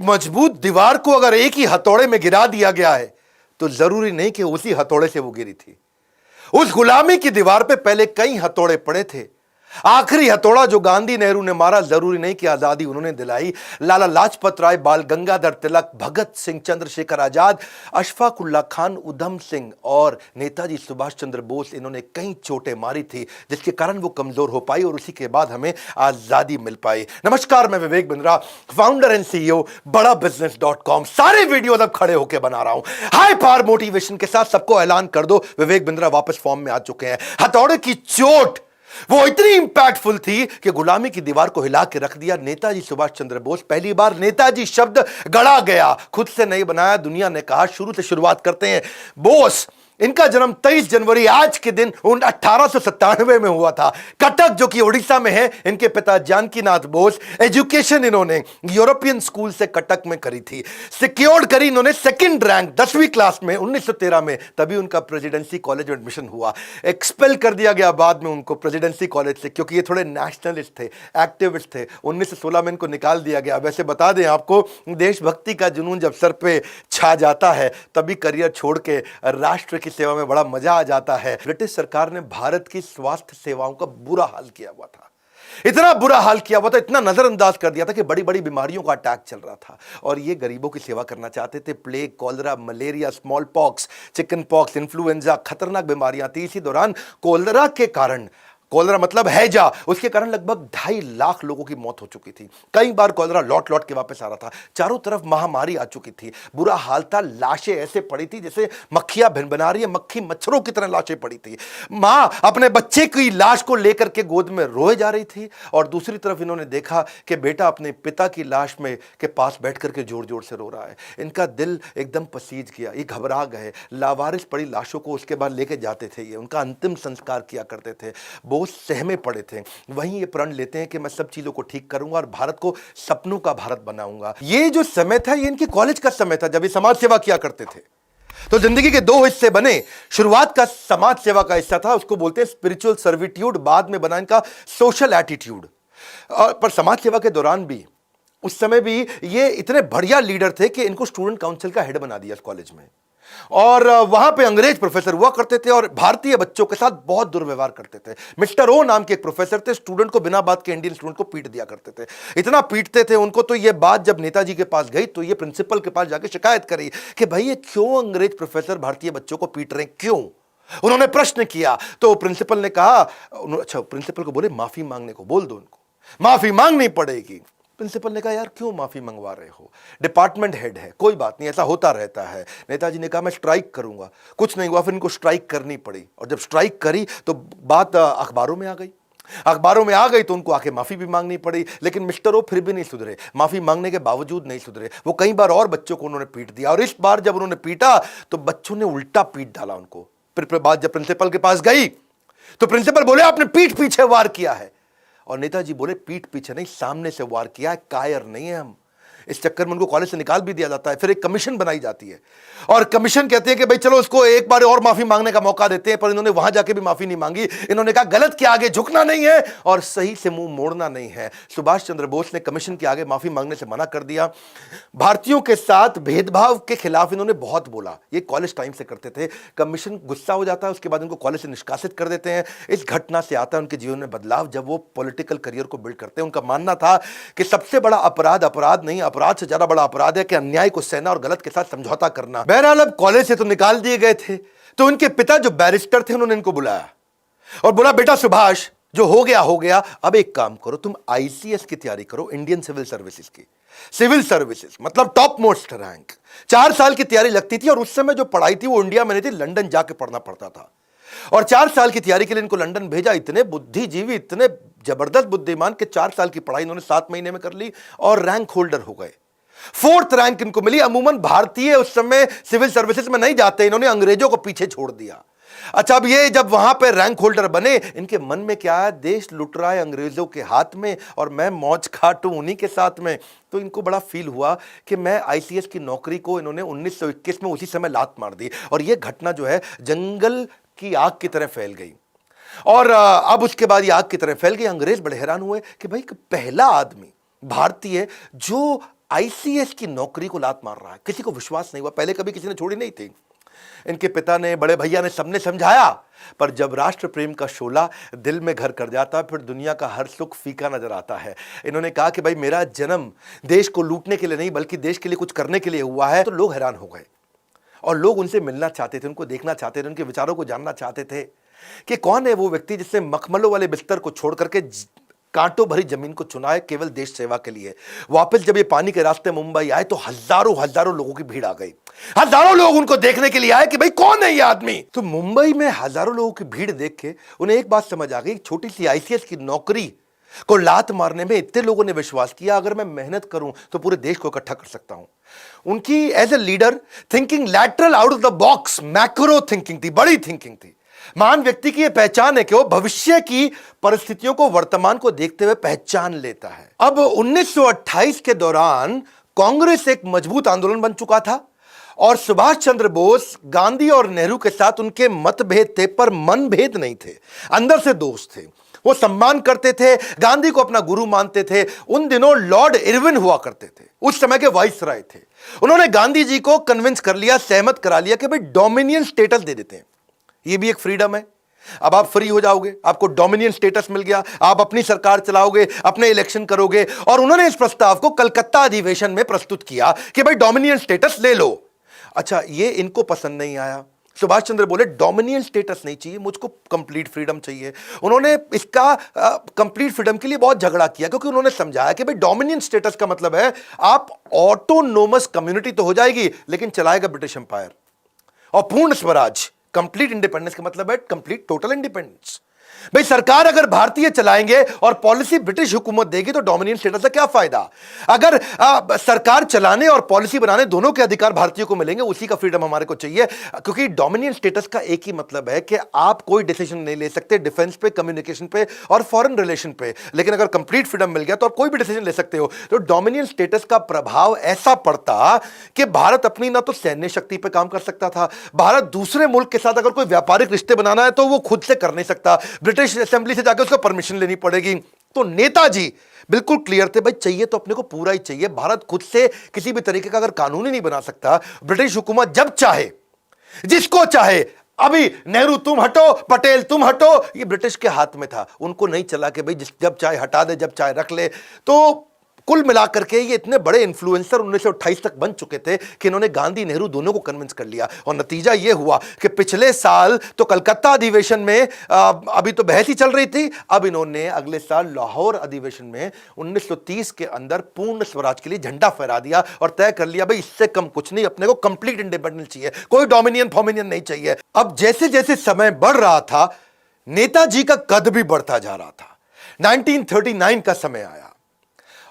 मजबूत दीवार को अगर एक ही हथौड़े में गिरा दिया गया है तो जरूरी नहीं कि उसी हथौड़े से वो गिरी थी। उस गुलामी की दीवार पे पहले कई हथौड़े पड़े थे। आखिरी हथौड़ा जो गांधी नेहरू ने मारा, जरूरी नहीं कि आजादी उन्होंने दिलाई। लाला लाजपत राय, बाल गंगाधर तिलक, भगत सिंह, चंद्रशेखर आजाद, अशफाक उल्लाह खान, उधम सिंह और नेताजी सुभाष चंद्र बोस, इन्होंने कई चोटें मारी थी जिसके कारण वो कमजोर हो पाई और उसी के बाद हमें आजादी मिल पाई। नमस्कार, मैं Vivek Bindra, founder and CEO बड़ा बिजनेस.com। सारे वीडियो अब खड़े होकर बना रहा हूं हाई पावर मोटिवेशन के साथ। सबको ऐलान कर दो, विवेक बिंद्रा वापस फॉर्म में आ चुके हैं। हथौड़े की चोट वो इतनी इंपैक्टफुल थी कि गुलामी की दीवार को हिला के रख दिया। नेताजी सुभाष चंद्र बोस, पहली बार नेताजी शब्द गढ़ा गया, खुद से नहीं बनाया। दुनिया ने कहा शुरू से शुरुआत करते हैं। बोस, इनका जन्म 23 जनवरी आज के दिन 1897 में हुआ था। कटक जो कि उड़ीसा में है। इनके पिता जानकीनाथ बोस। एजुकेशन इन्होंने यूरोपियन स्कूल से कटक में करी थी। सिक्योर्ड करी इन्होंने सेकंड रैंक 10वीं क्लास में 1913 में, तभी उनका प्रेसिडेंसी कॉलेज में एडमिशन हुआ। एक्सपेल कर दिया गया बाद में उनको प्रेसिडेंसी कॉलेज से, क्योंकि ये थोड़े नेशनलिस्ट थे, एक्टिविस्ट थे। 1916 में इनको निकाल दिया गया। वैसे बता दें आपको, देशभक्ति का जुनून जब सर पे छा जाता है तभी करियर छोड़ के राष्ट्र की सेवा में बड़ा मजा आ जाता है। ब्रिटिश सरकार ने भारत की स्वास्थ्य सेवाओं का बुरा हाल किया हुआ था। इतना बुरा हाल किया हुआ था, इतना नजरअंदाज कर दिया था कि बड़ी बड़ी बीमारियों का अटैक चल रहा था और ये गरीबों की सेवा करना चाहते थे। Plague, cholera, malaria, small pox, chicken pox, influenza, खतरनाक बीमारियां थी। इसी दौरान कोलरा के कारण, कोलरा मतलब हैजा, उसके कारण लगभग 2.5 लाख लोगों की मौत हो चुकी थी। कई बार कोलरा लौट लौट के वापस आ रहा था। चारों तरफ महामारी आ चुकी थी। बुरा हाल था। लाशें ऐसे पड़ी थी जैसे मक्खियां भिन बना रही है, मक्खी मच्छरों की तरह लाशें पड़ी थी। मां अपने बच्चे की लाश को लेकर के गोद में रोए जा रही थी और दूसरी तरफ इन्होंने देखा कि बेटा अपने पिता की लाश में के पास बैठ करके जोर जोर से रो रहा है। इनका दिल एकदम पसीज गया, ये घबरा गए। लावारिस पड़ी लाशों को उसके बाद लेके जाते थे। ये उनका अंतिम संस्कार किया करते थे। बोस सहमे पड़े थे। वहीं ये प्रण लेते हैं कि मैं सब चीजों को ठीक करूंगा और भारत को सपनों का भारत बनाऊंगा। ये जो समय था, ये इनके कॉलेज का समय था जब ये समाज सेवा किया करते थे। तो जिंदगी के 2 हिस्से बने। शुरुआत का समाज सेवा का हिस्सा था, उसको बोलते हैं स्पिरिचुअल सर्विट्यूड। बाद में बना इनका सोशल एटीट्यूड। पर समाज सेवा के दौरान भी, उस समय भी ये इतने बढ़िया लीडर थे कि इनको स्टूडेंट काउंसिल का हेड बना दिया कॉलेज में। और वहां पे अंग्रेज प्रोफेसर हुआ करते थे और भारतीय बच्चों के साथ बहुत दुर्व्यवहार करते थे। मिस्टर ओ नाम के एक प्रोफेसर थे, स्टूडेंट को बिना बात के, इंडियन स्टूडेंट को पीट दिया करते थे। इतना पीटते थे उनको, तो ये बात जब नेताजी के पास गई तो ये प्रिंसिपल के पास जाके शिकायत करी कि भाई ये क्यों अंग्रेज प्रोफेसर भारतीय बच्चों को पीट रहे हैं, क्यों? उन्होंने प्रश्न किया तो प्रिंसिपल ने कहा, अच्छा, प्रिंसिपल को बोले माफी मांगने को बोल दो, उनको माफी मांगनी पड़ेगी। प्रिंसिपल ने कहा यार क्यों माफी मंगवा रहे हो, डिपार्टमेंट हेड है, कोई बात नहीं, ऐसा होता रहता है। नेताजी ने कहा मैं स्ट्राइक करूंगा। कुछ नहीं हुआ, फिर इनको स्ट्राइक करनी पड़ी और जब स्ट्राइक करी तो बात अखबारों में आ गई। अखबारों में आ गई तो उनको आके माफी भी मांगनी पड़ी। लेकिन मिस्टर ओ फिर भी नहीं सुधरे, माफी मांगने के बावजूद नहीं सुधरे। वो कई बार और बच्चों को उन्होंने पीट दिया और इस बार जब उन्होंने पीटा तो बच्चों ने उल्टा पीट डाला उनको। फिर बात जब प्रिंसिपल के पास गई तो प्रिंसिपल बोले आपने पीठ पीछे वार किया है। और नेताजी बोले पीठ पीछे नहीं, सामने से वार किया है, कायर नहीं है हम। इस चक्कर में उनको कॉलेज से निकाल भी दिया जाता है। फिर एक कमीशन बनाई जाती है और कमीशन कहती है कि भाई चलो उसको एक बार और माफी मांगने का मौका देते हैं। पर इन्होंने वहां जाके भी माफी नहीं मांगी। इन्होंने कहा गलत के आगे झुकना नहीं है और सही से मुंह मोड़ना नहीं है। सुभाष चंद्र बोस ने कमीशन के आगे माफी मांगने से मना कर दिया। भारतीयों के साथ भेदभाव के खिलाफ इन्होंने बहुत बोला। ये कॉलेज टाइम से करते थे। कमीशन गुस्सा हो जाता है, उसके बाद इनको कॉलेज से निष्कासित कर देते हैं। इस घटना से आता है उनके जीवन में बदलाव जब वो पॉलिटिकल करियर को बिल्ड करते हैं। उनका मानना था कि सबसे बड़ा अपराध अपराध नहीं, अपराध से ज्यादा बड़ा अपराध है कि अन्याय को सहना और गलत के साथ समझौता करना। बहरहाल अब कॉलेज से तो निकाल दिए गए थे, तो उनके पिता जो बैरिस्टर थे उन्होंने इनको बुलाया और बोला बेटा सुभाष, जो हो गया, अब एक काम करो, तुम आईसीएस की तैयारी करो, इंडियन सिविल सर्विसेज की। सिविल सर्विसेज मतलब टॉप मोस्ट रैंक। 4 साल की तैयारी लगती थी और उस समय जो पढ़ाई थी वो इंडिया में नहीं थी, लंदन जाके पढ़ना पड़ता था। और 4 साल की तैयारी के लिए इनको लंदन भेजा। इतने बुद्धिजीवी, इतने जबरदस्त बुद्धिमान के 4 साल की पढ़ाई इन्होंने 7 महीने में कर ली और रैंक होल्डर हो गए। 4th रैंक इनको मिली। अमूमन भारतीय उस समय सिविल सर्विसेज में नहीं जाते, इन्होंने अंग्रेजों को पीछे छोड़ दिया। अच्छा, अब ये जब वहां पे रैंक होल्डर बने, इनके मन में क्या है, देश लुट रहा है अंग्रेजों के हाथ में और मैं मौज खाटूं उन्हीं के साथ में। तो इनको बड़ा फील हुआ कि मैं आईसीएस की नौकरी को, इन्होंने 1921 में उसी समय लात मार दी और यह घटना जो है जंगल की आग की तरह फैल गई। और अब उसके बाद ये आग की तरह फैल गई। अंग्रेज बड़े हैरान हुए कि भाई पहला आदमी भारतीय जो आईसीएस की नौकरी को लात मार रहा है। किसी को विश्वास नहीं हुआ, पहले कभी किसी ने छोड़ी नहीं थी। इनके पिता ने, बड़े भैया ने, सबने समझाया, पर जब राष्ट्र प्रेम का शोला दिल में घर कर जाता, फिर दुनिया का हर सुख फीका नजर आता है। इन्होंने कहा कि भाई मेरा जन्म देश को लूटने के लिए नहीं बल्कि देश के लिए कुछ करने के लिए हुआ है। तो लोग हैरान हो गए और लोग उनसे मिलना चाहते थे, उनको देखना चाहते थे, उनके विचारों को जानना चाहते थे कि कौन है वो व्यक्ति जिसने मखमलों वाले बिस्तर को छोड़ करके कांटों भरी जमीन को चुना है केवल देश सेवा के लिए। वापस जब ये पानी के रास्ते मुंबई आए तो हजारों हजारों लोगों की भीड़ आ गई। हजारों लोग उनको देखने के लिए आए कि भाई कौन है ये आदमी। तो मुंबई में हजारों लोगों की भीड़ देख के उन्हें एक बात समझ आ गई, छोटी सी आईसीएस की नौकरी को लात मारने में इतने लोगों ने विश्वास किया, अगर मैं मेहनत करूं तो पूरे देश को इकट्ठा कर सकता हूं। उनकी as a leader thinking lateral out of the box, macro thinking थी, बड़ी थिंकिंग थी। महान व्यक्ति की यह पहचान है कि वो भविष्य की परिस्थितियों को, वर्तमान को देखते हुए पहचान लेता है। अब 1928 के दौरान कांग्रेस एक मजबूत आंदोलन बन चुका था और सुभाष चंद्र बोस, गांधी और नेहरू के साथ उनके मतभेद थे पर मनभेद नहीं थे, अंदर से दोस्त थे। वो सम्मान करते थे, गांधी को अपना गुरु मानते थे। उन दिनों लॉर्ड इरविन हुआ करते थे, उस समय के वाइसराय थे। उन्होंने गांधी जी को कन्विंस कर लिया, सहमत करा लिया कि भाई डोमिनियन स्टेटस दे देते हैं, ये भी एक फ्रीडम है। अब आप फ्री हो जाओगे, आपको डोमिनियन स्टेटस मिल गया, आप अपनी सरकार चलाओगे, अपने इलेक्शन करोगे। और उन्होंने इस प्रस्ताव को कलकत्ता अधिवेशन में प्रस्तुत किया कि भाई डोमिनियन स्टेटस ले लो। अच्छा, ये इनको पसंद नहीं आया। सुभाष चंद्र बोले डोमिनियन स्टेटस नहीं चाहिए, मुझको कंप्लीट फ्रीडम चाहिए। उन्होंने इसका कंप्लीट फ्रीडम के लिए बहुत झगड़ा किया, क्योंकि उन्होंने समझाया कि भाई डोमिनियन स्टेटस का मतलब है आप ऑटोनोमस कम्युनिटी तो हो जाएगी लेकिन चलाएगा ब्रिटिश एम्पायर, और पूर्ण स्वराज, कंप्लीट इंडिपेंडेंस का मतलब है कंप्लीट टोटल इंडिपेंडेंस। भाई सरकार अगर भारतीय चलाएंगे और पॉलिसी ब्रिटिश हुकूमत देगी तो डोमिनियन स्टेटस का क्या फायदा। अगर सरकार चलाने और पॉलिसी बनाने दोनों के अधिकार भारतीयों को मिलेंगे, उसी का फ्रीडम हमारे को चाहिए। क्योंकि डोमिनियन स्टेटस का एक ही मतलब है कि आप कोई डिसीजन नहीं ले सकते डिफेंस पे, कम्युनिकेशन पे और फॉरेन रिलेशन पे, लेकिन अगर कंप्लीट फ्रीडम मिल गया तो आप कोई भी डिसीजन ले सकते हो। तो डोमिनियन स्टेटस का प्रभाव ऐसा पड़ता कि भारत अपनी ना तो सैन्य शक्ति पे काम कर सकता था, भारत दूसरे मुल्क के साथ अगर कोई व्यापारिक रिश्ते बनाना है तो वो खुद से कर नहीं सकता, ब्रिटिश असेंबली से जाकर उसको परमिशन लेनी पड़ेगी। तो नेताजी बिल्कुल क्लियर थे, भाई चाहिए तो अपने को पूरा ही चाहिए। भारत खुद से किसी भी तरीके का अगर कानून ही नहीं बना सकता, ब्रिटिश हुकूमत जब चाहे जिसको चाहे, अभी नेहरू तुम हटो, पटेल तुम हटो, ये ब्रिटिश के हाथ में था। उनको नहीं चला कि भाई जब चाहे हटा दे, जब चाहे रख ले। तो कुल मिलाकर के ये इतने बड़े इन्फ्लुएंसर 1928 तक बन चुके थे कि इन्होंने गांधी नेहरू दोनों को कन्विंस कर लिया। और नतीजा ये हुआ कि पिछले साल तो कलकत्ता अधिवेशन में अभी तो बहस ही चल रही थी, अब इन्होंने अगले साल लाहौर अधिवेशन में 1930 के अंदर पूर्ण स्वराज के लिए झंडा फहरा दिया और तय कर लिया भाई इससे कम कुछ नहीं, अपने को कंप्लीट इंडिपेंडेंस चाहिए, कोई डोमिनियन फॉमिनियन नहीं चाहिए। अब जैसे जैसे समय बढ़ रहा था, नेताजी का कद भी बढ़ता जा रहा था। 1939 का समय आया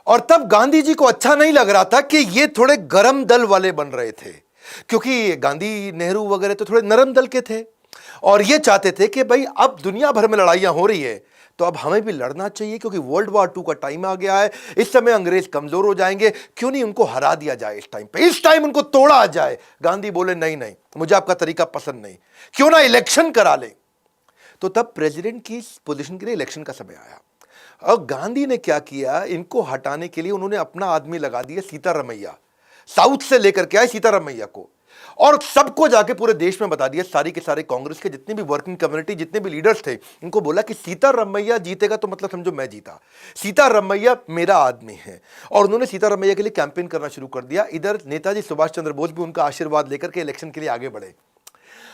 और तब गांधी जी को अच्छा नहीं लग रहा था कि ये थोड़े गरम दल वाले बन रहे थे, क्योंकि गांधी नेहरू वगैरह तो थोड़े नरम दल के थे और ये चाहते थे कि भाई अब दुनिया भर में लड़ाइयां हो रही है तो अब हमें भी लड़ना चाहिए, क्योंकि वर्ल्ड वॉर 2 का टाइम आ गया है। इस समय अंग्रेज कमजोर हो जाएंगे, क्यों नहीं उनको हरा दिया जाए इस टाइम पे, इस टाइम उनको तोड़ा जाए। गांधी बोले नहीं नहीं, मुझे आपका तरीका पसंद नहीं, क्यों ना इलेक्शन करा ले। तो तब प्रेसिडेंट की पोजीशन के लिए इलेक्शन का समय आया और गांधी ने क्या किया, इनको हटाने के लिए उन्होंने अपना आदमी लगा दिया, सीतारमैया। साउथ से लेकर के आए सीतारमैया को और सबको जाके पूरे देश में बता दिया, सारी के सारे कांग्रेस के जितने भी वर्किंग कम्युनिटी, जितने भी लीडर्स थे, इनको बोला कि सीतारमैया जीतेगा तो मतलब समझो मैं जीता, सीतारमैया मेरा आदमी है। और उन्होंने सीतारमैया के लिए कैंपेन करना शुरू कर दिया। इधर नेताजी सुभाष चंद्र बोस भी उनका आशीर्वाद लेकर के इलेक्शन के लिए आगे बढ़े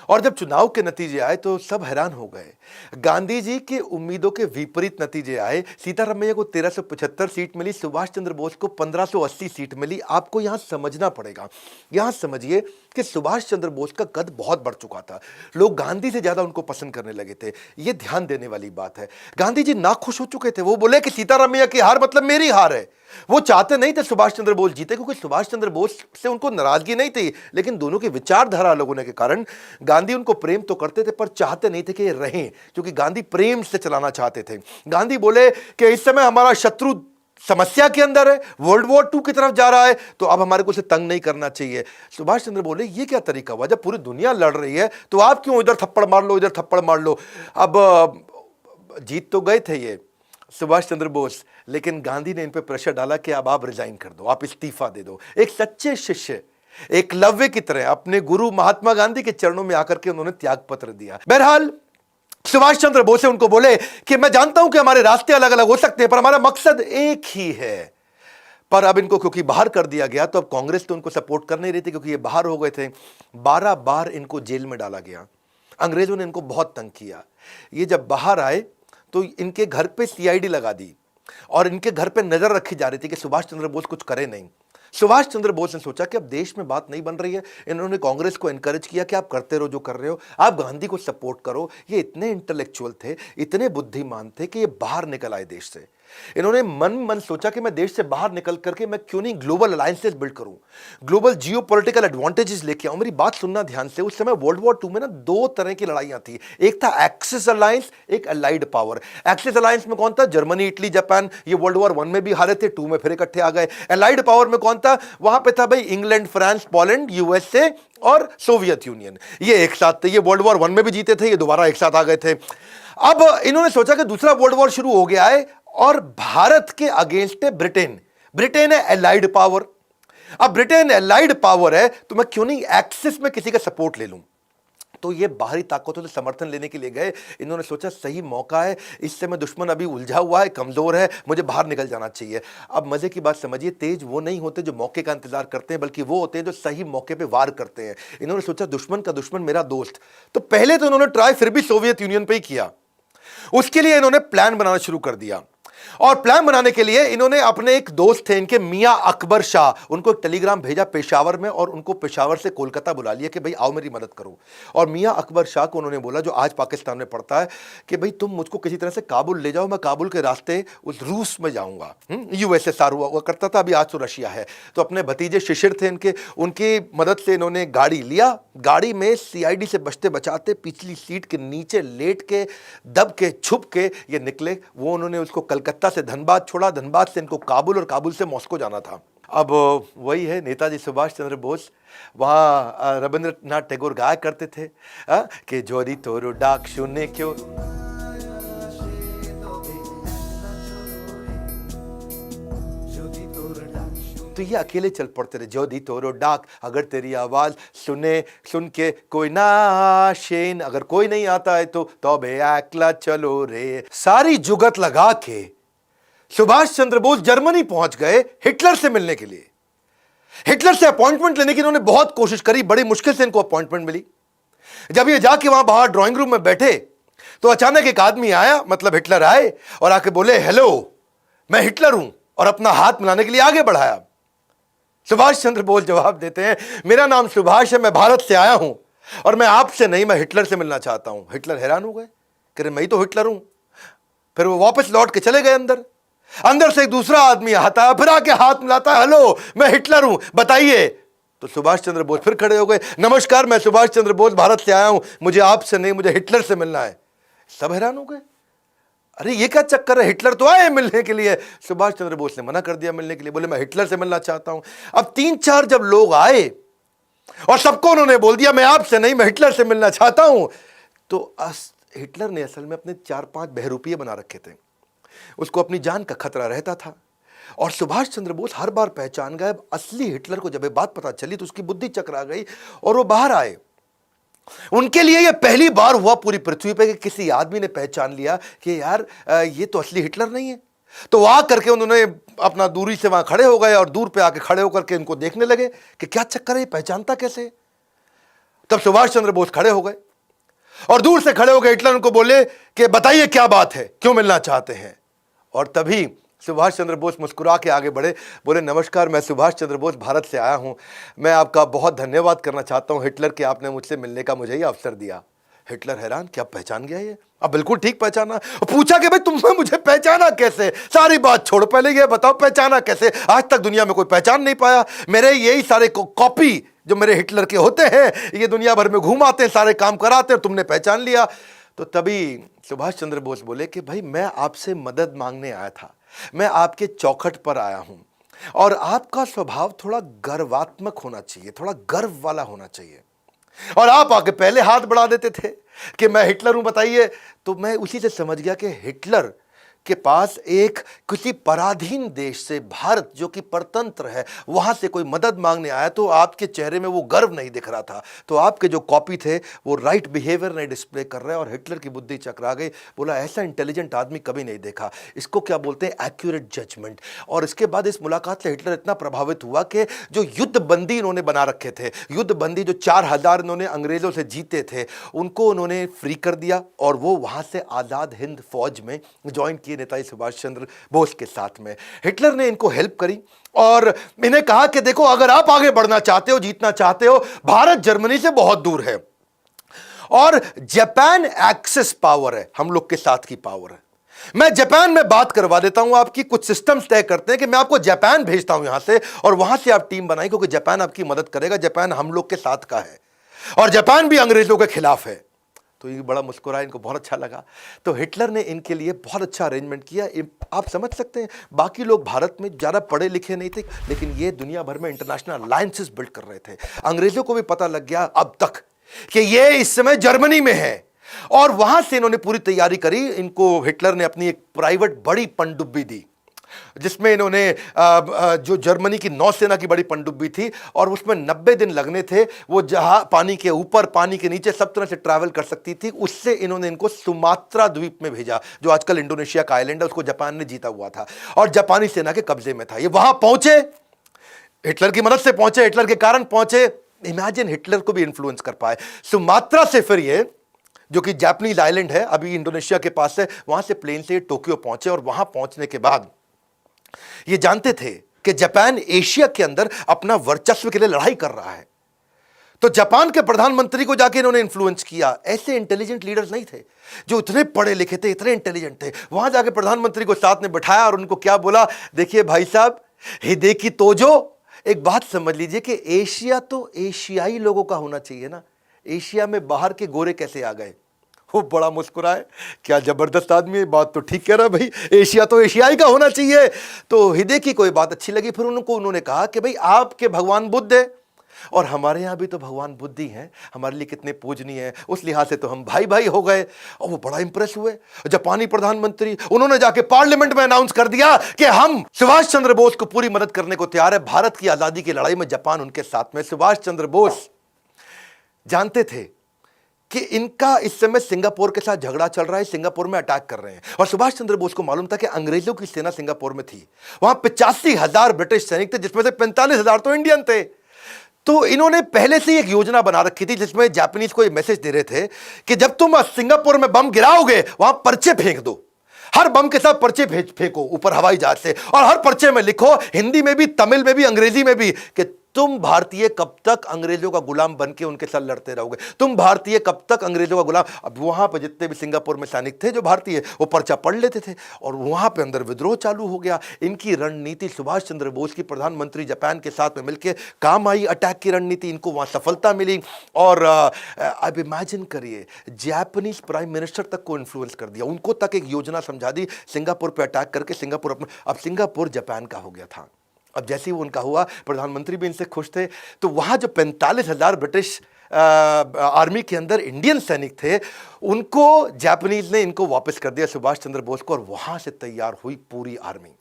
और जब चुनाव के नतीजे आए तो सब हैरान हो गए। गांधी जी की उम्मीदों के विपरीत नतीजे आए। सीतारमैया को 1375 सीट मिली, सुभाष चंद्र बोस को 1580 सीट मिली। आपको यहां समझना पड़ेगा, यहां समझिए कि सुभाष चंद्र बोस का कद बहुत बढ़ चुका था, लोग गांधी से ज्यादा उनको पसंद करने लगे थे। यह ध्यान देने वाली बात है। गांधी जी नाखुश हो चुके थे, वो बोले कि सीतारमैया की हार मतलब मेरी हार है। वो चाहते नहीं थे सुभाष चंद्र बोस जीते, क्योंकि सुभाष चंद्र बोस से उनको नाराजगी नहीं थी, लेकिन दोनों की विचारधारा अलग होने के कारण गांधी उनको प्रेम तो करते थे पर चाहते नहीं थे कि ये रहें, क्योंकि गांधी प्रेम से चलाना चाहते थे। गांधी बोले कि इस समय हमारा शत्रु समस्या के अंदर है, वर्ल्ड वॉर 2 की तरफ जा रहा है, तो अब हमारे को उसे तंग नहीं करना चाहिए। सुभाष चंद्र बोले ये क्या तरीका हुआ, जब पूरी दुनिया लड़ रही है तो आप क्यों इधर थप्पड़ मार लो, इधर थप्पड़ मार लो। अब जीत तो गए थे ये, सुभाष चंद्र बोस, लेकिन गांधी ने इन पे प्रेशर डाला कि अब आप रिजाइन कर दो, आप इस्तीफा दे दो। एक सच्चे शिष्य एकलव्य की तरह अपने गुरु महात्मा गांधी के चरणों में आकर के उन्होंने त्याग पत्र दिया। बहरहाल सुभाष चंद्र बोस उनको बोले कि मैं जानता हूं कि हमारे रास्ते अलग अलग हो सकते हैं, पर हमारा मकसद एक ही है। पर अब इनको क्योंकि बाहर कर दिया गया, तो अब कांग्रेस तो उनको सपोर्ट कर नहीं रही थी, क्योंकि ये बाहर हो गए थे। 12 बार इनको जेल में डाला गया। अंग्रेजों ने इनको बहुत तंग किया। ये जब बाहर आए तो इनके घर पे सीआईडी लगा दी और इनके घर पे नजर रखी जा रही थी कि सुभाष चंद्र बोस कुछ करे नहीं। सुभाष चंद्र बोस ने सोचा कि अब देश में बात नहीं बन रही है। इन्होंने कांग्रेस को एनकरेज किया कि आप करते रहो जो कर रहे हो, आप गांधी को सपोर्ट करो। ये इतने इंटेलेक्चुअल थे, इतने बुद्धिमान थे कि ये बाहर निकल आए देश से। इन्होंने मन सोचा कि मैं देश से बाहर निकल करके मैं क्यों नहीं ग्लोबल अलायंसेस बिल्ड करूं, ग्लोबल जियोपॉलिटिकल एडवांटेजेस लेके आऊं। मेरी बात सुनना ध्यान से। उस समय वर्ल्ड वॉर 2 में ना 2 तरह की लड़ाइयां थी। एक था एक्सिस अलायंस, एक अलाइड पावर। एक्सिस अलायंस में कौन था? Germany, Italy, Japan. ये वर्ल्ड वॉर 1 में भी हारे थे, 2 में फिर इकट्ठे आ गए। अलाइड पावर में कौन था? वहां पे था भाई इंग्लैंड, फ्रांस, पोलैंड, यूएसए और सोवियत यूनियन। ये एक साथ थे। ये वर्ल्ड वॉर 1 में भी जीते थे, ये दोबारा एक साथ आ गए थे। अब इन्होंने सोचा कि दूसरा वर्ल्ड वॉर शुरू हो गया है और भारत के अगेंस्ट है ब्रिटेन। ब्रिटेन है एलाइड पावर। अब ब्रिटेन एलाइड पावर है तो मैं क्यों नहीं एक्सिस में किसी का सपोर्ट ले लूं। तो ये बाहरी ताकतों से समर्थन लेने के लिए गए। इन्होंने सोचा सही मौका है, इससे मैं दुश्मन अभी उलझा हुआ है, कमजोर है, मुझे बाहर निकल जाना चाहिए। अब मजे की बात समझिए, तेज वो नहीं होते जो मौके का इंतजार करते हैं, बल्कि वो होते हैं जो सही मौके पे वार करते हैं। इन्होंने सोचा दुश्मन का दुश्मन मेरा दोस्त। तो पहले तो इन्होंने ट्राई फिर भी सोवियत यूनियन पे ही किया। उसके लिए इन्होंने प्लान बनाना शुरू कर दिया। और प्लान बनाने के लिए इन्होंने अपने एक दोस्त थे इनके, मियां अकबर शाह, उनको एक टेलीग्राम भेजा पेशावर में और उनको पेशावर से कोलकाता बुला लिया कि भाई आओ मेरी मदद करो। और मियां अकबर शाह को उन्होंने बोला, जो आज पाकिस्तान में पड़ता है, कि भाई तुम मुझको किसी तरह से काबुल ले जाओ, मैं काबुल के रास्ते उस रूस में जाऊंगा। यूएसएसआर हुआ करता था, अभी आज तो रशिया है। तो अपने भतीजे शिशिर थे इनके, उनकी मदद से इन्होंने गाड़ी लिया। गाड़ी में सीआईडी से बचते बचाते पिछली सीट के नीचे लेट के, दब के, छुप के ये निकले। वो उन्होंने उसको कलकत्ता से धनबाद छोड़ा, धनबाद से इनको काबुल और काबुल से मॉस्को जाना था। अब वही है नेताजी सुभाष चंद्र बोस। वहां रविंद्रनाथ टैगोर गाया करते थे कि जोरी तोरो डाक सुने क्यों। तो ये अकेले चल पड़ते थे। जो दी तोरो डाक, अगर तेरी आवाज सुन के कोई ना शेन, अगर कोई नहीं आता है तो तबे अकेला चलो रे। सारी जुगत लगा के सुभाष चंद्र बोस जर्मनी पहुंच गए हिटलर से मिलने के लिए। हिटलर से अपॉइंटमेंट लेने की इन्होंने बहुत कोशिश करी, बड़ी मुश्किल से इनको अपॉइंटमेंट मिली। जब ये जाके वहां बाहर ड्राइंग रूम में बैठे तो अचानक एक आदमी आया, मतलब हिटलर आए और आके बोले, हेलो मैं हिटलर हूं, और अपना हाथ मिलाने के लिए आगे बढ़ाया। सुभाष चंद्र बोस जवाब देते हैं, मेरा नाम सुभाष है, मैं भारत से आया हूं और मैं आपसे नहीं, मैं हिटलर से मिलना चाहता हूं। हिटलर हैरान हो गए, कह रहे मैं ही तो हिटलर हूं। फिर वो वापस लौट के चले गए अंदर। अंदर से एक दूसरा आदमी आता है, फिर आके हाथ मिलाता है, हेलो मैं हिटलर हूं, बताइए। तो सुभाष चंद्र बोस फिर खड़े हो गए, नमस्कार मैं सुभाष चंद्र बोस भारत से आया हूं, मुझे आपसे नहीं, मुझे हिटलर से मिलना है। सब हैरान हो गए, अरे ये क्या चक्कर है, हिटलर तो आए मिलने के लिए। सुभाष चंद्र बोस ने मना कर दिया मिलने के लिए, बोले मैं हिटलर से मिलना चाहता हूं। अब 3-4 जब लोग आए और सबको उन्होंने बोल दिया मैं आपसे नहीं, मैं हिटलर से मिलना चाहता हूं, तो हिटलर ने असल में अपने 4-5 बहरूपिये बना रखे थे। उसको अपनी जान का खतरा रहता था। और सुभाष चंद्र बोस हर बार पहचान गए। असली हिटलर को जब ये बात पता चली तो उसकी बुद्धि चकरा गई और वो बाहर आए। उनके लिए यह पहली बार हुआ पूरी पृथ्वी पे कि किसी आदमी ने पहचान लिया कि यार ये तो असली हिटलर नहीं है। तो वहां करके उन्होंने अपना दूरी से वहां खड़े हो गए और दूर पे आके खड़े होकर के इनको देखने लगे कि क्या चक्कर है, ये पहचानता कैसे। तब सुभाष चंद्र बोस खड़े हो गए और दूर से खड़े हो गए हिटलर उनको बोले कि बताइए क्या बात है, क्यों मिलना चाहते हैं। और तभी सुभाष चंद्र बोस मुस्कुरा के आगे बढ़े, बोले नमस्कार मैं सुभाष चंद्र बोस भारत से आया हूं, मैं आपका बहुत धन्यवाद करना चाहता हूं हिटलर कि आपने मुझसे मिलने का मुझे ही अवसर दिया। हिटलर हैरान, क्या पहचान गया ये? अब बिल्कुल ठीक पहचाना। पूछा कि भाई तुमने मुझे पहचाना कैसे? सारी बात छोड़, पहले ये बताओ पहचाना कैसे? आज तक दुनिया में कोई पहचान नहीं पाया। मेरे यही सारे कॉपी जो मेरे हिटलर के होते हैं, ये दुनिया भर में घूमाते हैं, सारे काम कराते हैं, तुमने पहचान लिया। तो तभी सुभाष चंद्र बोस बोले कि भाई मैं आपसे मदद मांगने आया था, मैं आपके चौखट पर आया हूं और आपका स्वभाव थोड़ा गर्वात्मक होना चाहिए, थोड़ा गर्व वाला होना चाहिए। और आप आके पहले हाथ बढ़ा देते थे कि मैं हिटलर हूं, बताइए। तो मैं उसी से समझ गया कि हिटलर के पास एक किसी पराधीन देश से, भारत जो कि परतंत्र है, वहां से कोई मदद मांगने आया तो आपके चेहरे में वो गर्व नहीं दिख रहा था। तो आपके जो कॉपी थे वो राइट बिहेवियर नहीं डिस्प्ले कर रहे, और हिटलर की बुद्धि चकरा गई। बोला ऐसा इंटेलिजेंट आदमी कभी नहीं देखा। इसको क्या बोलते हैं, एक्यूरेट जजमेंट। और इसके बाद इस मुलाकात से हिटलर इतना प्रभावित हुआ कि जो युद्ध बंदी इन्होंने बना रखे थे, युद्ध बंदी जो 4000 इन्होंने अंग्रेजों से जीते थे, उनको उन्होंने फ्री कर दिया और वो वहां से आजाद हिंद फौज में ज्वाइन किए नेताजी सुभाष चंद्र बोस के साथ में। हिटलर ने इनको हेल्प करी और इन्हें कहा कि देखो, अगर आप आगे बढ़ना चाहते हो, जीतना चाहते हो, भारत जर्मनी से बहुत दूर है और जापान एक्सेस पावर है, हम लोग के साथ की पावर है। मैं जापान में बात करवा देता हूं आपकी, कुछ सिस्टम्स तय करते हैं कि मैं आपको जापान भेजता हूं यहां से, और वहां से आप टीम बनाई, क्योंकि जापान आपकी मदद करेगा। जापान हम लोग के साथ का है और जापान भी अंग्रेजों के खिलाफ है। तो ये बड़ा मुस्कुराया, इनको बहुत अच्छा लगा। तो हिटलर ने इनके लिए बहुत अच्छा अरेंजमेंट किया। आप समझ सकते हैं, बाकी लोग भारत में ज़्यादा पढ़े लिखे नहीं थे, लेकिन ये दुनिया भर में इंटरनेशनल अलायंसेस बिल्ड कर रहे थे। अंग्रेजों को भी पता लग गया अब तक कि ये इस समय जर्मनी में है, और वहां से इन्होंने पूरी तैयारी करी। इनको हिटलर ने अपनी एक प्राइवेट बड़ी पनडुब्बी दी, जिसमें इन्होंने जो जर्मनी की नौसेना की बड़ी पनडुब्बी थी, और उसमें 90 दिन लगने थे। वो जहां पानी के ऊपर, पानी के नीचे सब तरह से ट्रैवल कर सकती थी। उससे इन्होंने इनको सुमात्रा द्वीप में भेजा, जो आजकल इंडोनेशिया का आइलैंड है, उसको जापान ने जीता हुआ था और जापानी सेना के कब्जे में था। ये वहां पहुंचे, हिटलर की मदद से पहुंचे, हिटलर के कारण पहुंचे। इमेजिन, हिटलर को भी इन्फ्लुएंस कर पाए। सुमात्रा से फिर ये, जो कि जापानीज आइलैंड है, अभी इंडोनेशिया के पास है, वहां से प्लेन से टोक्यो पहुंचे। और वहां पहुंचने के बाद ये जानते थे कि जापान एशिया के अंदर अपना वर्चस्व के लिए लड़ाई कर रहा है। तो जापान के प्रधानमंत्री को जाके इन्होंने इन्फ्लुएंस किया। ऐसे इंटेलिजेंट लीडर्स नहीं थे जो इतने पढ़े लिखे थे, इतने इंटेलिजेंट थे। वहां जाके प्रधानमंत्री को साथ में बिठाया और उनको क्या बोला, देखिए भाई साहब, हिदेकी तोजो, एक बात समझ लीजिए कि एशिया तो एशियाई लोगों का होना चाहिए ना, एशिया में बाहर के गोरे कैसे आ गए। वो बड़ा मुस्कुराए, क्या जबरदस्त आदमी है, बात तो ठीक कह रहा भाई, एशिया तो एशियाई का होना चाहिए। तो हिदेकी को ये बात अच्छी लगी। फिर उन्होंने कहा कि भाई आपके भगवान बुद्ध है और हमारे यहाँ भी तो भगवान बुद्ध ही हैं, हमारे लिए कितने पूजनीय है, उस लिहाज से तो हम भाई भाई हो गए। और वो बड़ा इंप्रेस हुए जापानी प्रधानमंत्री। उन्होंने जाके पार्लियामेंट में अनाउंस कर दिया कि हम सुभाष चंद्र बोस को पूरी मदद करने को तैयार है। भारत की आजादी की लड़ाई में जापान उनके साथ में। सुभाष चंद्र बोस जानते थे कि इनका इस समय सिंगापुर के साथ झगड़ा चल रहा है, सिंगापुर में अटैक कर रहे हैं, और सुभाष चंद्र बोस को मालूम था कि अंग्रेजों की सेना सिंगापुर में थी। वहां 85,000 ब्रिटिश सैनिक थे, जिसमें से 45,000 तो इंडियन थे। तो इन्होंने पहले से एक योजना बना रखी थी, जिसमें जापानीज को ये मैसेज दे रहे थे कि जब तुम सिंगापुर में बम गिराओगे, वहां पर्चे फेंक दो, हर बम के साथ पर्चे फेंको ऊपर हवाई जहाज से, और हर पर्चे में लिखो, हिंदी में भी, तमिल में भी, अंग्रेजी में भी, कि तुम भारतीय कब तक अंग्रेजों का गुलाम बन के उनके साथ लड़ते रहोगे, तुम भारतीय कब तक अंग्रेजों का गुलाम। अब वहां पर जितने भी सिंगापुर में सैनिक थे जो भारतीय, वो पर्चा पढ़ लेते थे और वहां पे अंदर विद्रोह चालू हो गया। इनकी रणनीति सुभाष चंद्र बोस की प्रधानमंत्री जापान के साथ में मिलकर काम आई। अटैक की रणनीति, इनको वहां सफलता मिली। और अब इमेजिन करिए, जापानीज प्राइम मिनिस्टर तक को इन्फ्लुएंस कर दिया, उनको तक एक योजना समझा दी सिंगापुर पर अटैक करके। सिंगापुर अब सिंगापुर जापान का हो गया था। अब जैसे ही वो उनका हुआ, प्रधानमंत्री भी इनसे खुश थे। तो वहां जो 45,000 ब्रिटिश आर्मी के अंदर इंडियन सैनिक थे, उनको जापानीज ने इनको वापस कर दिया, सुभाष चंद्र बोस को, और वहां से तैयार हुई पूरी आर्मी।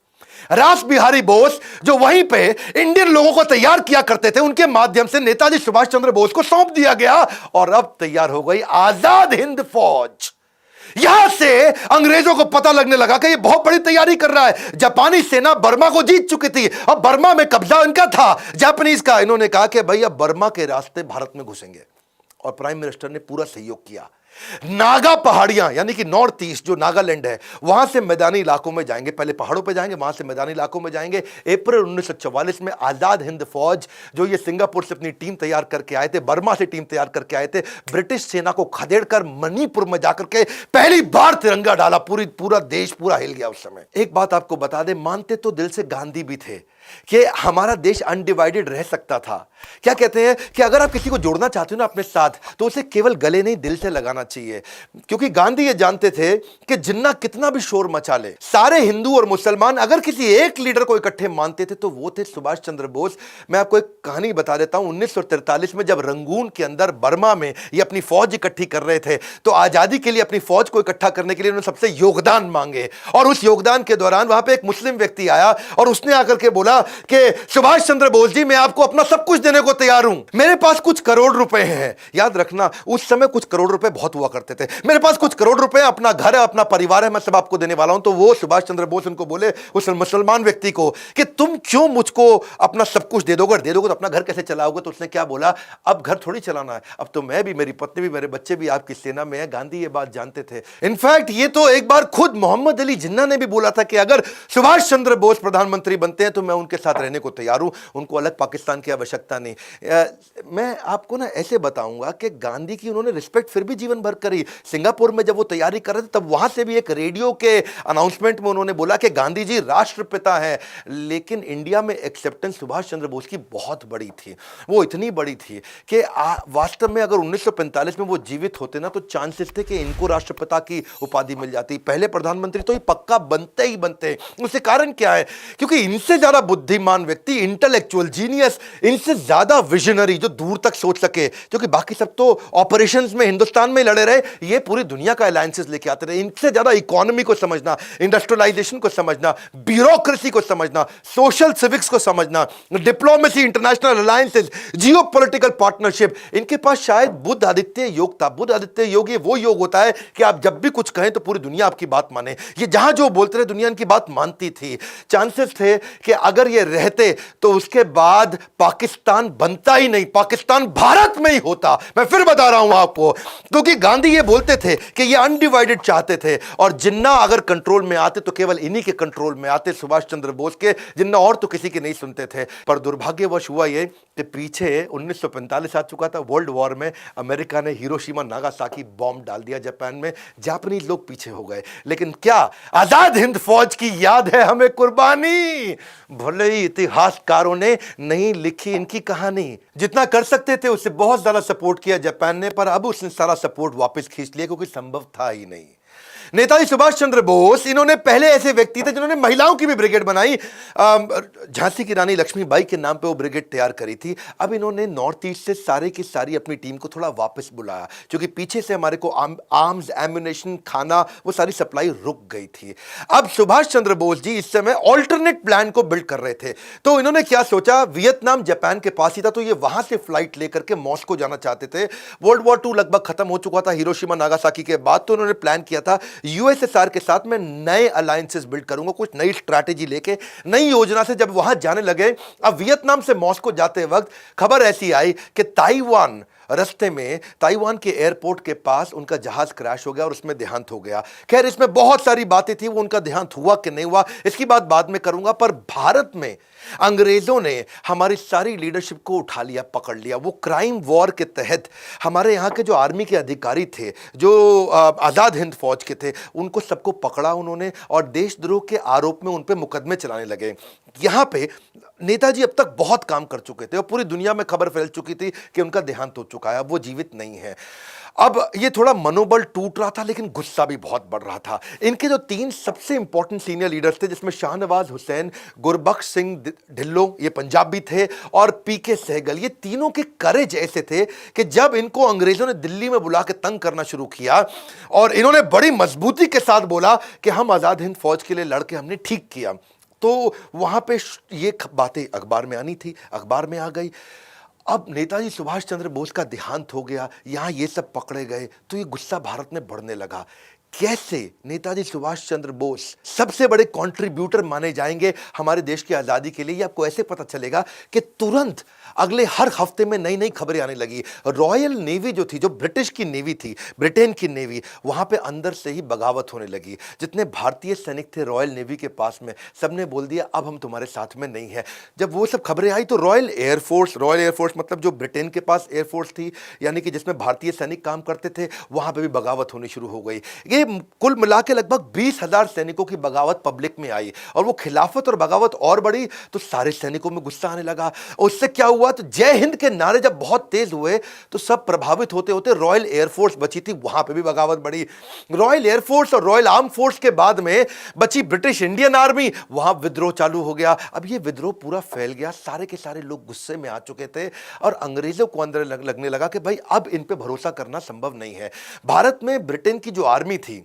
रास बिहारी बोस जो वहीं पे इंडियन लोगों को तैयार किया करते थे, उनके माध्यम से नेताजी सुभाष चंद्र बोस को सौंप दिया गया, और अब तैयार हो गई आजाद हिंद फौज। यहां से अंग्रेजों को पता लगने लगा कि ये बहुत बड़ी तैयारी कर रहा है। जापानी सेना बर्मा को जीत चुकी थी, अब बर्मा में कब्जा इनका था, जापानीज का। इन्होंने कहा कि भाई अब बर्मा के रास्ते भारत में घुसेंगे, और प्राइम मिनिस्टर ने पूरा सहयोग किया। नागा पहाड़ियां, यानी कि नॉर्थ ईस्ट जो नागालैंड है, वहां से मैदानी इलाकों में जाएंगे, पहले पहाड़ों पे जाएंगे, वहां से मैदानी इलाकों में जाएंगे। अप्रैल 1944 में आजाद हिंद फौज, जो ये सिंगापुर से अपनी टीम तैयार करके आए थे, बर्मा से टीम तैयार करके आए थे, ब्रिटिश सेना को खदेड़कर मणिपुर में जाकर के पहली बार तिरंगा डाला। पूरा देश पूरा हिल गया उस समय। एक बात आपको बता दें, मानते तो दिल से गांधी भी थे कि हमारा देश अनडिवाइडेड रह सकता था। क्या कहते हैं कि अगर आप किसी को जोड़ना चाहते हो ना अपने साथ, तो उसे केवल गले नहीं, दिल से लगाना चाहिए, क्योंकि गांधी ये जानते थे कि जिन्ना कितना भी शोर मचा ले, सारे हिंदू और मुसलमान अगर किसी एक लीडर को इकट्ठे मानते थे तो वो थे सुभाष चंद्र बोस। मैं आपको एक कहानी बता देता हूं, 1943 में जब रंगून के अंदर बर्मा में ये अपनी फौज इकट्ठी कर रहे थे तो आजादी के लिए अपनी फौज को इकट्ठा करने के लिए उन्होंने सबसे योगदान मांगे, और उस योगदान के दौरान वहां पे एक मुस्लिम व्यक्ति आया और उसने आकर के बोला कि सुभाष चंद्र बोस जी, मैं आपको अपना सब कुछ देने को तैयार हूं, मेरे पास कुछ करोड़ रुपए हैं। याद रखना, उस समय कुछ करोड़ रुपए बहुत हुआ करते थे। मेरे पास कुछ करोड़ रुपए, अपना घर है, अपना परिवार है, मैं सब आपको देने वाला हूं। तो वो सुभाष चंद्र बोस उनको बोले, उस मुसलमान व्यक्ति को, कि तुम क्यों मुझको अपना सब कुछ दे दोगे तो अपना घर कैसे चलाओगे? तो उसने क्या बोला, अब घर थोड़ी चलाना है, अब तो मैं भी, मेरी पत्नी भी, मेरे बच्चे भी आपकी सेना में है। गांधी ये बात जानते थे। इनफैक्ट ये तो एक बार खुद मोहम्मद अली जिन्ना ने भी बोला था कि अगर सुभाष चंद्र बोस प्रधानमंत्री बनते हैं तो मैं उनके साथ रहने को तैयार हूं, उनको अलग पाकिस्तान की आवश्यकता नहीं। मैं आपको ना ऐसे बताऊंगा कि गांधी की उन्होंने रिस्पेक्ट फिर भी जीवन भर करी। सिंगापुर में जब वो तैयारी कर रहे थे तब वहां से भी एक रेडियो के अनाउंसमेंट में उन्होंने बोला कि गांधी जी राष्ट्रपिता हैं। लेकिन इंडिया में एक्सेप्टेंस सुभाष चंद्र बोस की बहुत बड़ी थी, वो इतनी बड़ी थी कि वास्तव में अगर 1945 में वो जीवित होते ना तो चांसेस थे कि इनको राष्ट्रपिता की उपाधि मिल जाती। पहले प्रधानमंत्री तो ये पक्का बनते ही बनते। उसके कारण क्या है, क्योंकि इनसे ज्यादा बुद्धिमान व्यक्ति, इंटेलेक्चुअल जीनियस, इनसे ज्यादा विजनरी जो दूर तक सोच सके, क्योंकि बाकी सब तो ऑपरेशंस में हिंदुस्तान में लड़े रहे, ये पूरी दुनिया का अलायंसेस लेके आते रहे। इनसे ज्यादा इकोनॉमी को समझना, इंडस्ट्रियलाइजेशन को समझना, ब्यूरोक्रेसी को समझना, सोशल सिविक्स को समझना, डिप्लोमेसी, इंटरनेशनल अलायंसेस, जियो पॉलिटिकल पार्टनरशिप, इनके पास शायद बुद्ध आदित्य योग था। बुद्ध आदित्य योग ये वो योग होता है कि आप जब भी कुछ कहें तो पूरी दुनिया आपकी बात माने। ये जहां जो बोलते रहे दुनिया इनकी बात मानती थी। चांसेस थे कि अगर ये रहते तो उसके बाद पाकिस्तान बनता ही नहीं, पाकिस्तान भारत में ही होता। मैं फिर बता रहा हूं आपको, क्योंकि गांधी ये बोलते थे कि ये अनडिवाइडेड चाहते थे, और जिन्ना अगर कंट्रोल में आते तो केवल इन्हीं के कंट्रोल में आते, सुभाष चंद्र बोस के। जिन्ना और तो किसी के नहीं सुनते थे। पर दुर्भाग्यवश हुआ ये कि पीछे 1945 आ चुका था, वर्ल्ड वॉर में अमेरिका ने हिरोशिमा नागासाकी बॉम्ब डाल दिया जापान में, जापानीज लोग पीछे हो गए। लेकिन क्या आजाद हिंद फौज की याद है हमें कुर्बानी? भले ही इतिहासकारों ने नहीं लिखी इनकी कहानी, जितना कर सकते थे उससे बहुत ज्यादा सपोर्ट किया जापान ने, पर अब उसने सारा सपोर्ट वापस खींच लिया क्योंकि संभव था ही नहीं। नेताजी सुभाष चंद्र बोस, इन्होंने पहले ऐसे व्यक्ति थे जिन्होंने महिलाओं की भी ब्रिगेड बनाई। झांसी की रानी लक्ष्मीबाई के नाम पे वो ब्रिगेड तैयार करी थी। अब इन्होंने नॉर्थ ईस्ट से सारे की सारी अपनी टीम को थोड़ा वापस बुलाया, क्योंकि पीछे से हमारे को आर्म्स, एम्युनिशन, खाना, वो सारी सप्लाई रुक गई थी। अब सुभाष चंद्र बोस जी इस समय ऑल्टरनेट प्लान को बिल्ड कर रहे थे। तो इन्होंने क्या सोचा, वियतनाम जापान के पास ही था, तो ये वहां से फ्लाइट लेकर के मॉस्को जाना चाहते थे। वर्ल्ड वॉर 2 लगभग खत्म हो चुका था हिरोशिमा नागासाकी के बाद। तो उन्होंने प्लान किया था यूएसएसआर के साथ मैं नए अलायंसेस बिल्ड करूंगा, कुछ नई स्ट्रैटेजी लेके, नई योजना से। जब वहां जाने लगे, अब वियतनाम से मॉस्को जाते वक्त खबर ऐसी आई कि ताइवान, रास्ते में ताइवान के एयरपोर्ट के पास उनका जहाज क्रैश हो गया और उसमें देहांत हो गया। खैर, इसमें बहुत सारी बातें थी, वो उनका देहांत हुआ कि नहीं हुआ इसकी बात बाद में करूंगा। पर भारत में अंग्रेजों ने हमारी सारी लीडरशिप को उठा लिया, पकड़ लिया। वो क्राइम वॉर के तहत हमारे यहाँ के जो आर्मी के अधिकारी थे, जो आजाद हिंद फौज के थे, उनको सबको पकड़ा उन्होंने और देशद्रोह के आरोप में उन पे मुकदमे चलाने लगे। यहाँ पे नेताजी अब तक बहुत काम कर चुके थे और पूरी दुनिया में खबर फैल चुकी थी कि उनका देहांत हो चुका है, अब वो जीवित नहीं है। अब ये थोड़ा मनोबल टूट रहा था, लेकिन गुस्सा भी बहुत बढ़ रहा था। इनके जो 3 सबसे इंपॉर्टेंट सीनियर लीडर्स थे, जिसमें शाहनवाज हुसैन, गुरबख्श सिंह ढिल्लों, ये पंजाबी थे, और पीके सहगल, ये तीनों के करेज ऐसे थे कि जब इनको अंग्रेजों ने दिल्ली में बुला के तंग करना शुरू किया और इन्होंने बड़ी मजबूती के साथ बोला कि हम आजाद हिंद फौज के लिए लड़के हमने ठीक किया, तो वहां पे ये बातें अखबार में आनी थी, अखबार में आ गई। अब नेताजी सुभाष चंद्र बोस का देहांत हो गया, यहां ये सब पकड़े गए, तो ये गुस्सा भारत में बढ़ने लगा। कैसे नेताजी सुभाष चंद्र बोस सबसे बड़े कंट्रीब्यूटर माने जाएंगे हमारे देश की आज़ादी के लिए, ये आपको ऐसे पता चलेगा कि तुरंत अगले हर हफ्ते में नई नई खबरें आने लगी। रॉयल नेवी जो थी, जो ब्रिटिश की नेवी थी, ब्रिटेन की नेवी, वहां पे अंदर से ही बगावत होने लगी। जितने भारतीय सैनिक थे रॉयल नेवी के पास में, सबने बोल दिया अब हम तुम्हारे साथ में नहीं है। जब वो सब खबरें आई तो रॉयल एयरफोर्स मतलब जो ब्रिटेन के पास एयरफोर्स थी, यानी कि जिसमें भारतीय सैनिक काम करते थे, वहां पर भी बगावत होनी शुरू हो गई। ये ये कुल मिला के लगभग 20,000 सैनिकों की बगावत पब्लिक में आई और वो खिलाफत और बगावत और बढ़ी तो सारे सैनिकों में गुस्सा आने लगा। उससे क्या हुआ, तो जय हिंद के नारे जब बहुत तेज हुए तो सब प्रभावित होते होते रॉयल एयरफोर्स बची थी, वहां पे भी बगावत बढ़ी। रॉयल एयरफोर्स और रॉयल आर्म फोर्स के बाद में बची ब्रिटिश इंडियन आर्मी, वहां विद्रोह चालू हो गया। अब ये विद्रोह पूरा फैल गया, सारे के सारे लोग गुस्से में आ चुके थे और अंग्रेजों को अंदर लगने लगा कि भाई अब इन पे भरोसा करना संभव नहीं है। भारत में ब्रिटेन की जो आर्मी थी,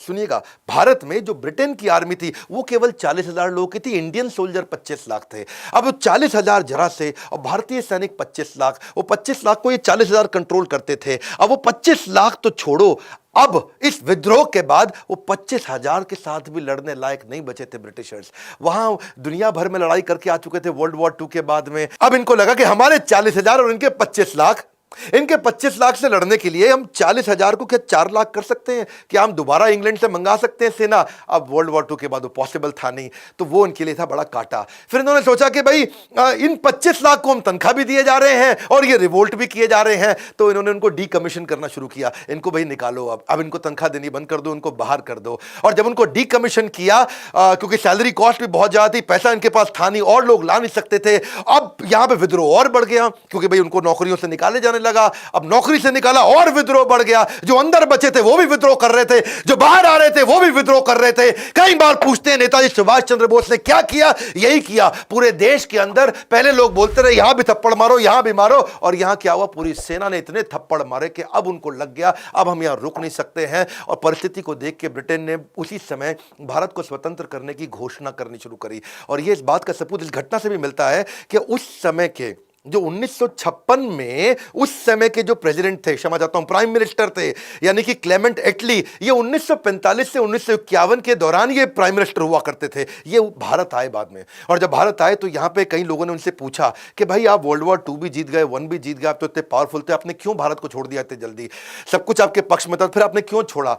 सुनिएगा, भारत में जो ब्रिटेन की आर्मी थी वो केवल 40,000 लोगों की थी, इंडियन सोल्जर 25 लाख थे। अब वो 40,000 जरा से और भारतीय सैनिक 25 लाख, वो 25 लाख को ये 40,000 कंट्रोल करते थे। अब वो 25 लाख तो छोड़ो, अब इस विद्रोह के बाद वो 25,000 के साथ भी लड़ने लायक नहीं बचे थे ब्रिटिशर्स। वहां दुनिया भर में लड़ाई करके आ चुके थे वर्ल्ड वॉर 2 के बाद में। अब इनको लगा कि हमारे 40,000 और इनके 25 लाख, इनके 25 लाख से लड़ने के लिए हम 40,000 को क्या 4 लाख कर सकते हैं, क्या हम दोबारा इंग्लैंड से मंगा सकते हैं सेना। अब वर्ल्ड वॉर 2 के बाद वो पॉसिबल था नहीं, तो वो उनके लिए था बड़ा काटा। फिर इन्होंने सोचा कि भाई इन 25 लाख को हम तनख्वाह भी दिए जा रहे हैं और ये रिवोल्ट भी किए जा रहे हैं, तो इन्होंने उनको डीकमीशन करना शुरू किया। इनको भाई निकालो, अब इनको तनख्वाह देनी बंद कर दो, इनको बाहर कर दो। और जब उनको डीकमीशन किया, क्योंकि सैलरी कॉस्ट भी बहुत ज्यादा थी, पैसा इनके पास था नहीं और लोग ला नहीं सकते थे, अब यहां पे विद्रोह और बढ़ गया क्योंकि भाई उनको नौकरियों से निकाले जाने लगा। अब नौकरी से निकाला और विद्रोह बढ़ गया, जो अंदर बचे थे वो भी विद्रोह कर रहे थे, जो बाहर आ रहे थे वो भी विद्रोह कर रहे थे। कई बार पूछते हैं नेताजी सुभाष चंद्र बोस ने क्या किया, यही किया। पूरे देश के अंदर पहले लोग बोलते रहे यहां भी थप्पड़ मारो, यहां भी मारो, और यहां क्या हुआ, पूरी सेना ने इतने थप्पड़ मारे कि अब उनको लग गया अब हम यहां रुक नहीं सकते हैं। और परिस्थिति को देख के ब्रिटेन ने उसी समय भारत को स्वतंत्र करने की घोषणा करनी शुरू करी। और यह इस बात का सबूत इस घटना से भी मिलता है कि उस समय के जो 1956 में उस समय के जो प्रेसिडेंट थे, क्षमा चाहता हूं, प्राइम मिनिस्टर थे, यानी कि क्लेमेंट एटली, ये 1945 से 1951 के दौरान ये प्राइम मिनिस्टर हुआ करते थे। ये भारत आए बाद में, और जब भारत आए तो यहां पे कई लोगों ने उनसे पूछा कि भाई आप वर्ल्ड वॉर 2 भी जीत गए, 1 भी जीत गए, आप तो इतने पावरफुल थे, आपने क्यों भारत को छोड़ दिया इतने जल्दी, सब कुछ आपके पक्ष में था, फिर आपने क्यों छोड़ा।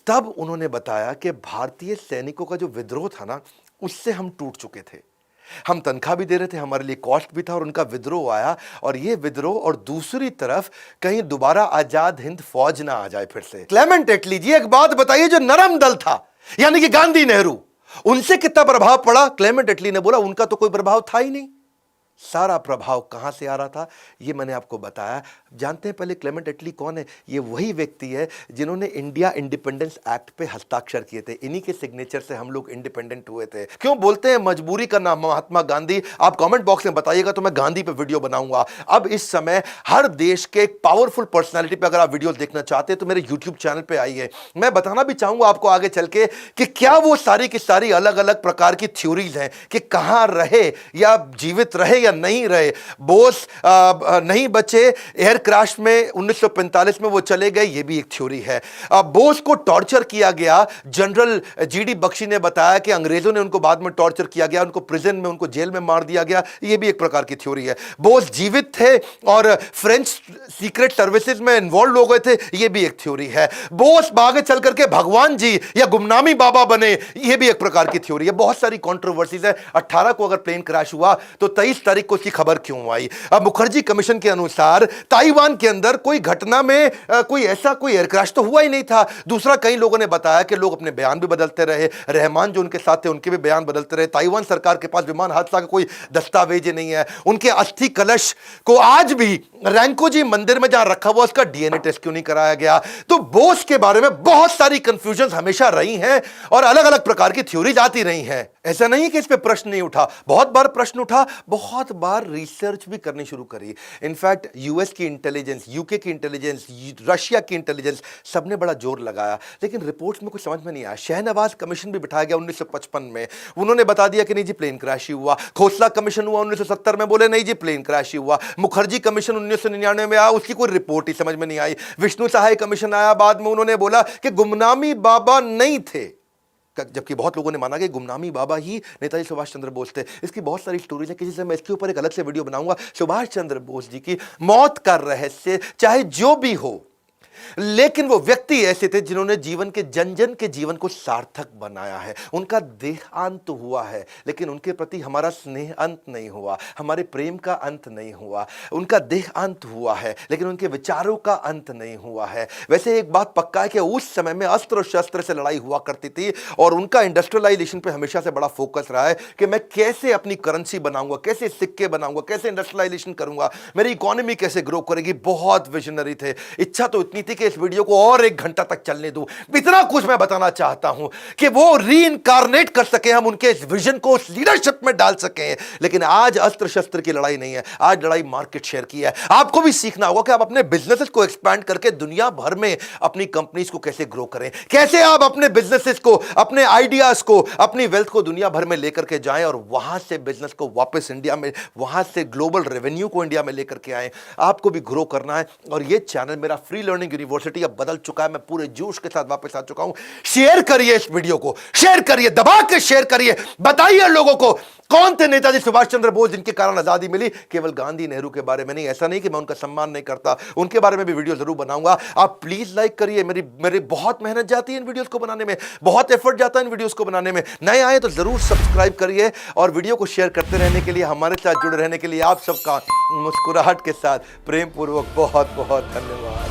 तब उन्होंने बताया कि भारतीय सैनिकों का जो विद्रोह था ना, उससे हम टूट चुके थे, हम तनख्वाह भी दे रहे थे, हमारे लिए कॉस्ट भी था, और उनका विद्रोह आया, और ये विद्रोह, और दूसरी तरफ कहीं दोबारा आजाद हिंद फौज ना आ जाए फिर से। क्लेमेंट एटली जी, एक बात बताइए, जो नरम दल था यानी कि गांधी नेहरू, उनसे कितना प्रभाव पड़ा। क्लेमेंट एटली ने बोला उनका तो कोई प्रभाव था ही नहीं। सारा प्रभाव कहां से आ रहा था ये मैंने आपको बताया। जानते हैं पहले क्लेमेंट एटली कौन है? ये वही व्यक्ति है जिन्होंने इंडिया इंडिपेंडेंस एक्ट पे हस्ताक्षर किए थे। इन्हीं के सिग्नेचर से हम लोग इंडिपेंडेंट हुए थे। क्यों बोलते हैं मजबूरी का नाम महात्मा गांधी? आप कमेंट बॉक्स में बताइएगा तो मैं गांधी पे वीडियो बनाऊंगा। अब इस समय हर देश के एक पावरफुल पर्सनैलिटी पे अगर आप वीडियो देखना चाहते हैं तो मेरे यूट्यूब चैनल पे आइए। मैं बताना भी चाहूंगा आपको आगे चल के कि क्या वो सारी की सारी अलग अलग प्रकार की थ्योरीज हैं कि कहां रहे या जीवित रहे नहीं रहे। बोस नहीं बचे, एयर क्रैश में 1945 में वो चले गए, ये भी एक थ्योरी है। बोस को टॉर्चर किया गया, जनरल जीडी बख्शी ने बताया कि अंग्रेजों ने उनको बाद में टॉर्चर किया गया, उनको प्रिजन में, उनको जेल में मार दिया गया, ये भी एक प्रकार की थ्योरी है। बोस जीवित थे और फ्रेंच सीक्रेट सर्विसेज में इन्वॉल्व हो गए थे, ये भी एक थ्योरी है। बोस आगे चल करके भगवान जी या गुमनामी बाबा बने, ये भी एक प्रकार की थ्योरी है। बहुत सारी कंट्रोवर्सीज है। 18 को अगर प्लेन क्रैश हुआ तो 23 तारीख को इसकी खबर क्यों आई? अब मुखर्जी कमीशन के अनुसार ताइवान के अंदर कोई घटना में कोई ऐसा कोई एयर क्रैश तो हुआ ही नहीं था। दूसरा, कई लोगों ने बताया कि लोग अपने बयान भी बदलते रहे, रहमान जो उनके साथ थे उनके भी बयान बदलते रहे। ताइवान सरकार के पास विमान हादसा का कोई दस्तावेज नहीं है। उनके अस्थि कलश को आज भी रैंकोजी मंदिर में जहां रखा हुआ उसका डीएनए टेस्ट क्यों नहीं कराया गया? तो बोस के बारे में बहुत सारी कंफ्यूजन हमेशा रही हैं और अलग अलग प्रकार की थ्योरीज आती रही हैं। ऐसा नहीं कि इस पे प्रश्न नहीं उठा, बहुत बार प्रश्न उठा, बहुत बार रिसर्च भी करनी शुरू करी। इनफैक्ट यूएस की इंटेलिजेंस, यूके की इंटेलिजेंस, रशिया की इंटेलिजेंस, सबने बड़ा जोर लगाया, लेकिन रिपोर्ट्स में कुछ समझ में नहीं आया। शहनवाज कमीशन भी बिठाया गया 1955 में, उन्होंने बता दिया कि नहीं जी प्लेन क्रैश ही हुआ। खोसला कमीशन हुआ 1970 में, बोले नहीं जी प्लेन क्रैश ही हुआ। मुखर्जी कमीशन 1999 में आया, उसकी कोई रिपोर्ट ही समझ में नहीं आई। विष्णु सहाय कमीशन आया बाद में, उन्होंने बोला कि गुमनामी बाबा नहीं थे, जबकि बहुत लोगों ने माना कि गुमनामी बाबा ही नेताजी सुभाष चंद्र बोस थे। इसकी बहुत सारी स्टोरीज है, किसी से मैं इसके ऊपर एक अलग से वीडियो बनाऊंगा। सुभाष चंद्र बोस जी की मौत का रहस्य चाहे जो भी हो, लेकिन वो व्यक्ति ऐसे थे जिन्होंने जीवन के जन जन के जीवन को सार्थक बनाया है। उनका देहांत हुआ है, लेकिन उनके प्रति हमारा स्नेह अंत नहीं हुआ, हमारे प्रेम का अंत नहीं हुआ। उनका देहांत हुआ है, लेकिन उनके विचारों का अंत नहीं हुआ है। वैसे एक बात पक्का है कि उस समय में अस्त्र शस्त्र से लड़ाई हुआ करती थी, और उनका इंडस्ट्रियलाइजेशन पे हमेशा से बड़ा फोकस रहा है कि मैं कैसे अपनी करेंसी बनाऊंगा, कैसे सिक्के बनाऊंगा, कैसे इंडस्ट्रियलाइजेशन करूंगा, मेरी इकोनॉमी कैसे ग्रो करेगी। बहुत विजनरी थे। इच्छा तो इतनी थी कि इस वीडियो को और 1 घंटा तक चलने दूं। इतना कुछ मैं बताना चाहता हूं कि वो रीइंकार्नेट कर सके, हम उनके इस विजन को उस लीडरशिप में डाल सके। लेकिन आज अस्त्र शस्त्र की लड़ाई नहीं है, आज लड़ाई मार्केट शेयर की है। आपको भी सीखना होगा कि आप अपने बिजनेसेस को एक्सपैंड करके दुनिया भर में अपनी कंपनीज को कैसे ग्रो करें, कैसे आप अपने बिजनेसेस को, अपने आइडियाज को, अपनी वेल्थ को दुनिया भर में लेकर के जाएं और वहां से बिजनेस को वापस इंडिया में, वहां से ग्लोबल रेवेन्यू को इंडिया में लेकर के आए। आपको भी ग्रो करना है। और ये चैनल मेरा फ्री लर्निंग यूनिवर्सिटी अब बदल चुका है। मैं पूरे जोश के साथ वापस आ चुका हूं। शेयर करिए इस वीडियो को, शेयर करिए, दबा के शेयर करिए। बताइए लोगों को कौन थे नेताजी सुभाष चंद्र बोस जिनके कारण आजादी मिली। केवल गांधी नेहरू के बारे में नहीं, ऐसा नहीं कि मैं उनका सम्मान नहीं करता, उनके बारे में भी वीडियो जरूर बनाऊंगा। आप प्लीज लाइक करिए। मेरी बहुत मेहनत जाती है इन वीडियोस को बनाने में, बहुत एफर्ट जाता है इन वीडियोस को बनाने में। नए आए तो जरूर सब्सक्राइब करिए और वीडियो को शेयर करते रहने के लिए, हमारे साथ जुड़े रहने के लिए आप सबका मुस्कुराहट के साथ प्रेम पूर्वक बहुत बहुत धन्यवाद।